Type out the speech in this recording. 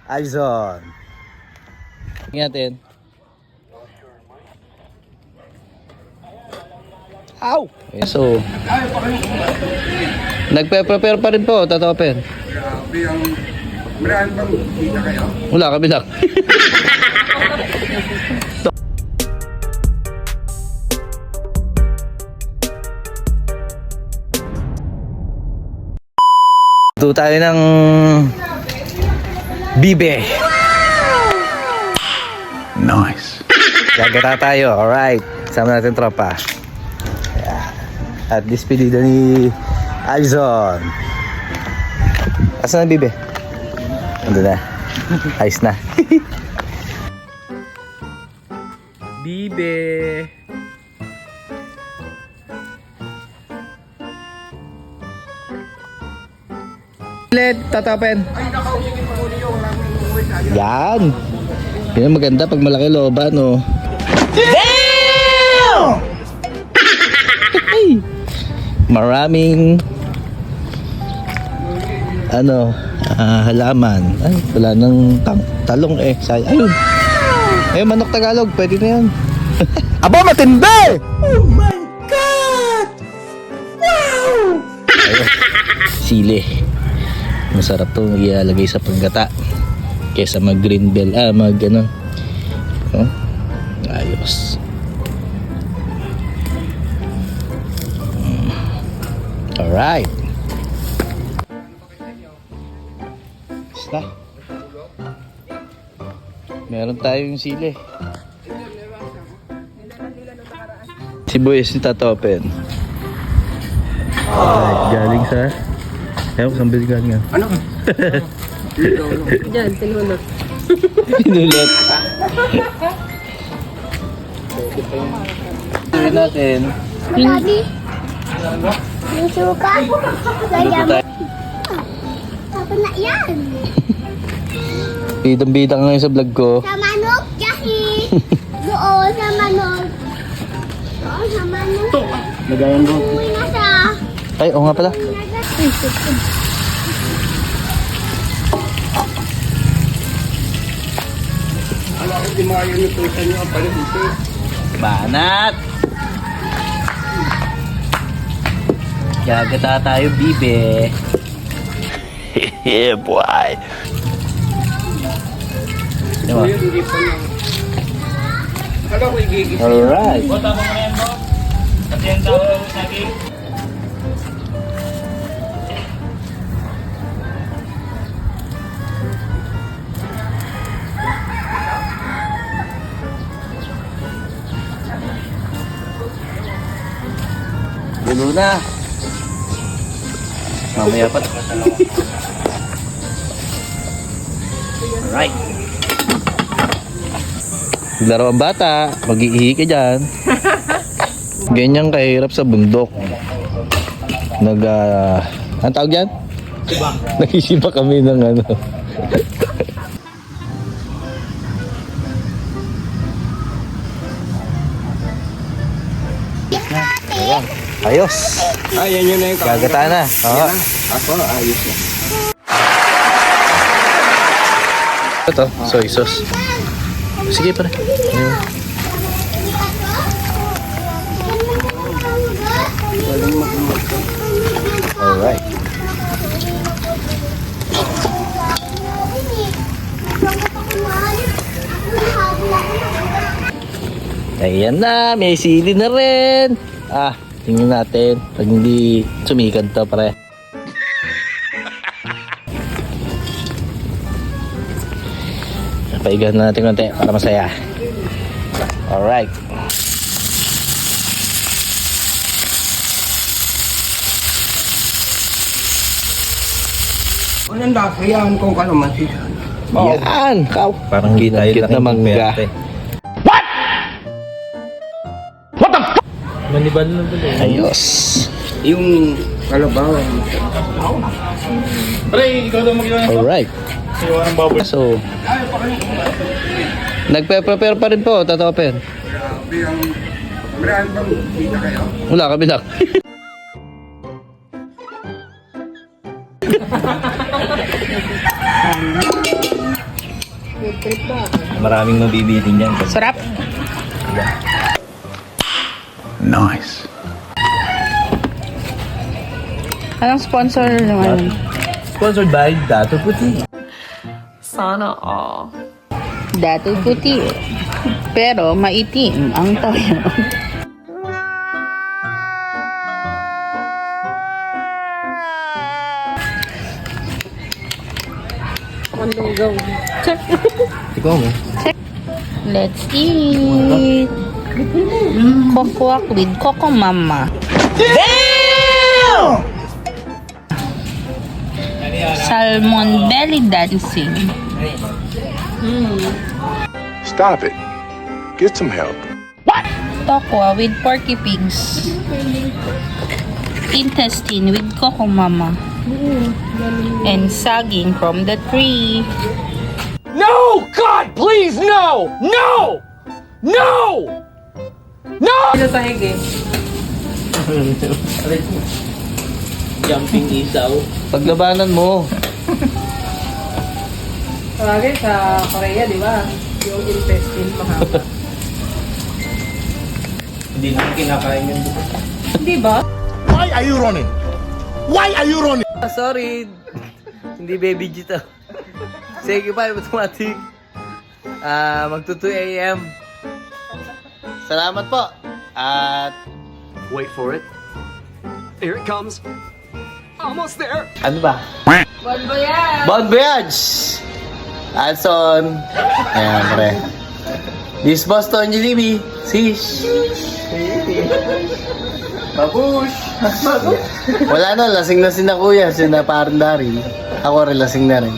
Alison. Ingatin. Ow! So, nagpe-prepare pa rin po, Tatopen. Grabe ang... Maraan bang kita kayo? Wala, kabilang. Ito tayo ng bibe. Nice. Gagata tayo, alright. Sama natin tropa. At despedida ni Alison. Asan na bibe? Ando na. Ayos na. Bibe. Let, tatapen. Ay, nakausingin pa muli yung maraming umuwi tayo. Yan. Yan ang maganda pag malaki loba, no? Damn! Maraming halaman. Ay, wala nang talong eh. Ayun. Ayun, manok Tagalog. Pwede na yan. Aba, matindi! Oh my God! Wow! Ayun. Sili. Masarap itong ilalagay sa panggata. Kesa mag green bell. Ayos. Alright. Basta. Meron tayong sili. Sibuyas ni Tatopen. Alright, galing sa... Ewan, saan ba galing nga? Ano? Diyan, tinulot. Pinulat. Tuloy natin. Daddy, yung suka, lagyan mo. Tapos na yan. Bidang-bidang ngayon sa vlog ko. Sa manok, Jackie. Doon sa manok. Doon sa manok. Lagayan mo. Uwi na siya. Ay, oo nga pala. Alam ko, di mga yun ito sa inyo. Pala dito. Banat! Gagata tayo, bibe. Yeah, boy. Diba? Ngayon, hindi pa lang. Alam ko, igigit. Alright. Dulo na. Mamaya pa. Alright. Laro ang bata, mag-iihi ka dyan. Ganyan kahirap sa bundok. Ang tawag yan? Nag-isipa kami ng ano. Ayan. Ayos. Yan yun na yung Gagata na. Oo. Ako, ayos na. Ito, soy sauce. Sige pare. Ayun. Alright. Ayan na, may sili na rin. Tingnan natin. Pag hindi sumikad to pare. Paigahan na natin konti para masaya. Alright. Anong lasa yan kung kalamansi? Yan! Parang ginagit na mangga. Manibal na ba eh? Ayos. Yung kalabaw. Pre, ikaw daw mag-iwan. Alright. Siwa ng baboy. So, nagpe-prepare pa rin po, Tatopen. Grabe ang... Maraan bang kita kayo? Wala, kabilang. Maraming mabibitin dyan. Sarap. Nice. Anong sponsor naman? Sponsored by Dato Puti. Sana all. Dato puti. Pero maitim ang toyo. Ikaw mo. Let's eat. Kokwak with Coco Mama. Salmon belly dancing. Stop it. Get some help. Tokwa with porky pigs. Intestine with Coco Mama. And saging from the tree. No! God, please, no! No! No! No! Jumping isaw. Paglabanan mo. Bagay sa Korea, di ba? Yung intestine mahaba. Hindi na kinakain yun. Di ba? Why are you running? Why are you running? Sorry. Hindi baby G to. Say goodbye, automatic. Magto 2 a.m. Salamat po. At Wait for it. Here it comes. Almost there. ano ba? Bon voyage! Bon voyage! Alson. Ayan, pre. This Boston Jilibi. Sish. Babush. Wala na, lasing na si na kuya. Si na parang Daryl. Ako rin lasing na rin.